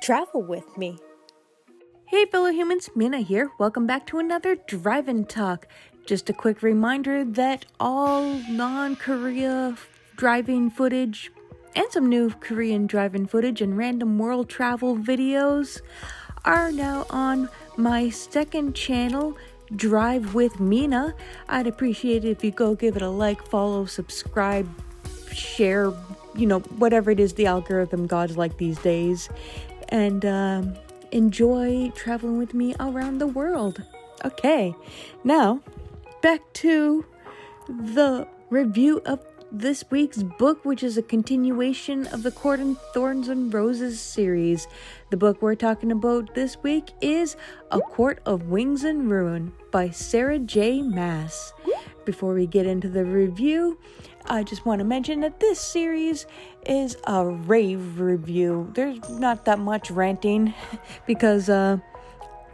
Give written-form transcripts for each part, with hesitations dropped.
Travel with me. Hey fellow humans, Mina here. Welcome back to another Drive-In Talk. Just a quick reminder that all non-Korea driving footage and some new Korean driving footage and random world travel videos are now on my second channel, Drive with Mina. I'd appreciate it if you go give it a like, follow, subscribe, share, whatever it is the algorithm gods like these days. And enjoy traveling with me around the world. Okay, now back to the review of this week's book, which is a continuation of the Court of Thorns and Roses series. The book we're talking about this week is A Court of Wings and Ruin by Sarah J. Maas. Before we get into the review, I just want to mention that this series is a rave review. There's not that much ranting because I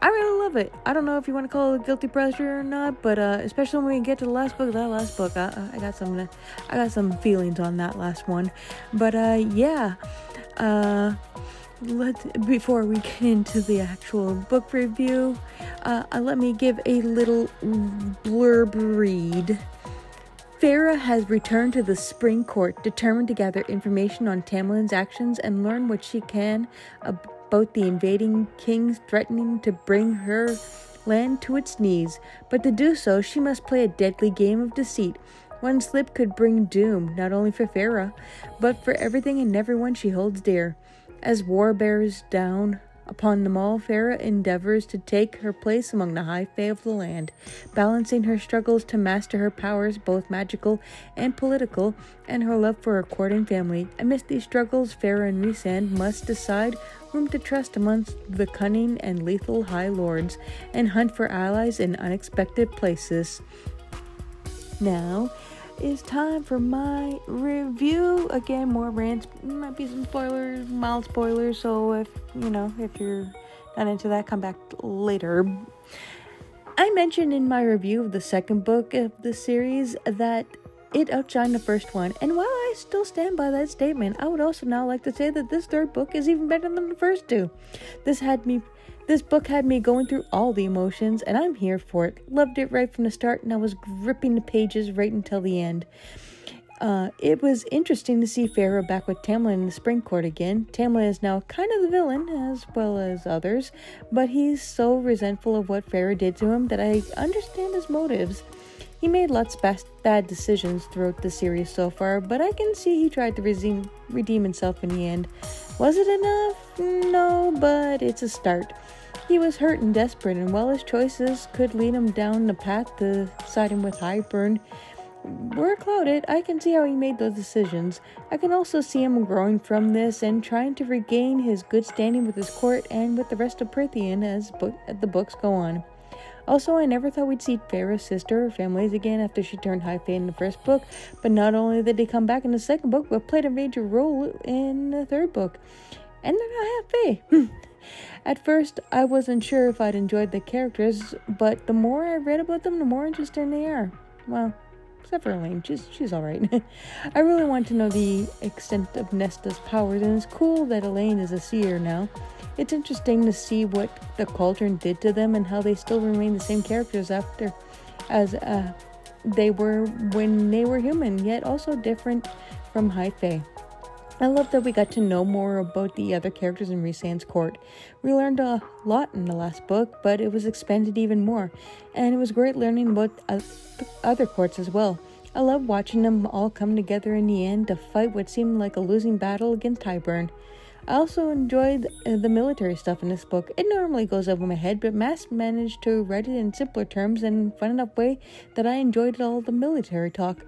really love it. I don't know if you want to call it a guilty pleasure or not, but especially when we get to the last book. I got some feelings on that last one. But before we get into the actual book review, let me give a little blurb read. Farah has returned to the Spring Court, determined to gather information on Tamlin's actions and learn what she can about the invading kings threatening to bring her land to its knees. But to do so, she must play a deadly game of deceit. One slip could bring doom, not only for Farah, but for everything and everyone she holds dear. As war bears down upon them all, Farah endeavors to take her place among the high fae of the land, balancing her struggles to master her powers, both magical and political, and her love for her court and family. Amidst these struggles, Farah and Rhysand must decide whom to trust amongst the cunning and lethal High Lords, and hunt for allies in unexpected places. Now is time for my review. Again, more rants, might be some spoilers, mild spoilers, so if you're not into that, come back later. I mentioned in my review of the second book of the series that it outshined the first one, and while I still stand by that statement, I would also now like to say that this third book is even better than the first two. This book had me going through all the emotions, and I'm here for it. Loved it right from the start, and I was gripping the pages right until the end. It was interesting to see Farah back with Tamlin in the Spring Court again. Tamlin is now kind of the villain, as well as others, but he's so resentful of what Farah did to him that I understand his motives. He made lots of bad decisions throughout the series so far, but I can see he tried to redeem himself in the end. Was it enough? No, but it's a start. He was hurt and desperate, and while his choices could lead him down the path to siding with Highburn were clouded, I can see how he made those decisions. I can also see him growing from this and trying to regain his good standing with his court and with the rest of Prythian as the books go on. Also, I never thought we'd see Farah's sister or families again after she turned High Fae in the first book, but not only did they come back in the second book, but played a major role in the third book. And they're not half Fae. At first, I wasn't sure if I'd enjoyed the characters, but the more I read about them, the more interesting they are. Well, except for Elaine, she's alright. I really want to know the extent of Nesta's powers, and it's cool that Elaine is a seer now. It's interesting to see what the Cauldron did to them and how they still remain the same characters as they were when they were human, yet also different from High Fae. I love that we got to know more about the other characters in Rhysand's court. We learned a lot in the last book, but it was expanded even more, and it was great learning about other courts as well. I love watching them all come together in the end to fight what seemed like a losing battle against Highburn. I also enjoyed the military stuff in this book. It normally goes over my head, but Maas managed to write it in simpler terms and fun enough way that I enjoyed all the military talk.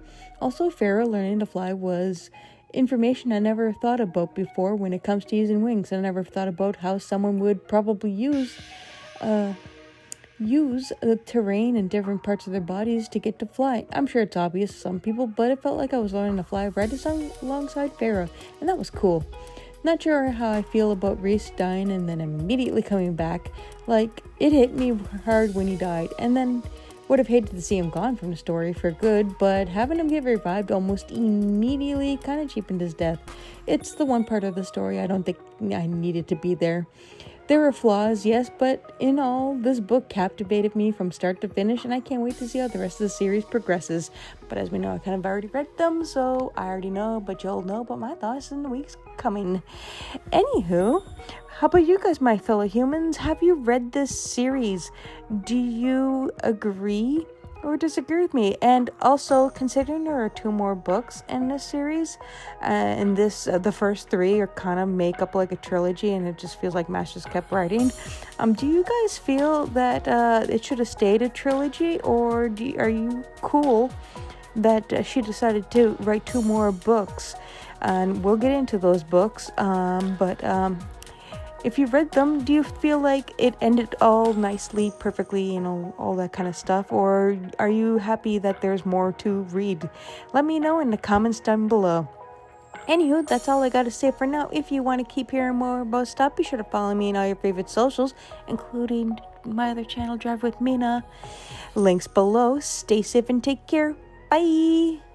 Also, Farah learning to fly was information I never thought about before when it comes to using wings. I never thought about how someone would probably use the terrain in different parts of their bodies to get to fly. I'm sure it's obvious to some people, but it felt like I was learning to fly right alongside Farah, and that was cool. Not sure how I feel about Rhys dying and then immediately coming back. Like, it hit me hard when he died, and then Would have hated to see him gone from the story for good, but having him get revived almost immediately kind of cheapened his death. It's the one part of the story I don't think I needed to be there. There were flaws, yes, but in all, this book captivated me from start to finish, and I can't wait to see how the rest of the series progresses. But as we know, I kind of already read them, so I already know, but you'll know about my thoughts in the weeks coming. Anywho, how about you guys, my fellow humans? Have you read this series? Do you agree or disagree with me? And also, considering there are 2 more books in this series, and the first 3 are kind of make up like a trilogy, and it just feels like Maas just kept writing. Do you guys feel that it should have stayed a trilogy, or are you cool that she decided to write 2 more books? And we'll get into those books, but if you've read them, do you feel like it ended all nicely, perfectly, all that kind of stuff? Or are you happy that there's more to read? Let me know in the comments down below. Anywho, that's all I got to say for now. If you want to keep hearing more about stuff, be sure to follow me on all your favorite socials, including my other channel, Drive with Mina. Links below. Stay safe and take care. Bye!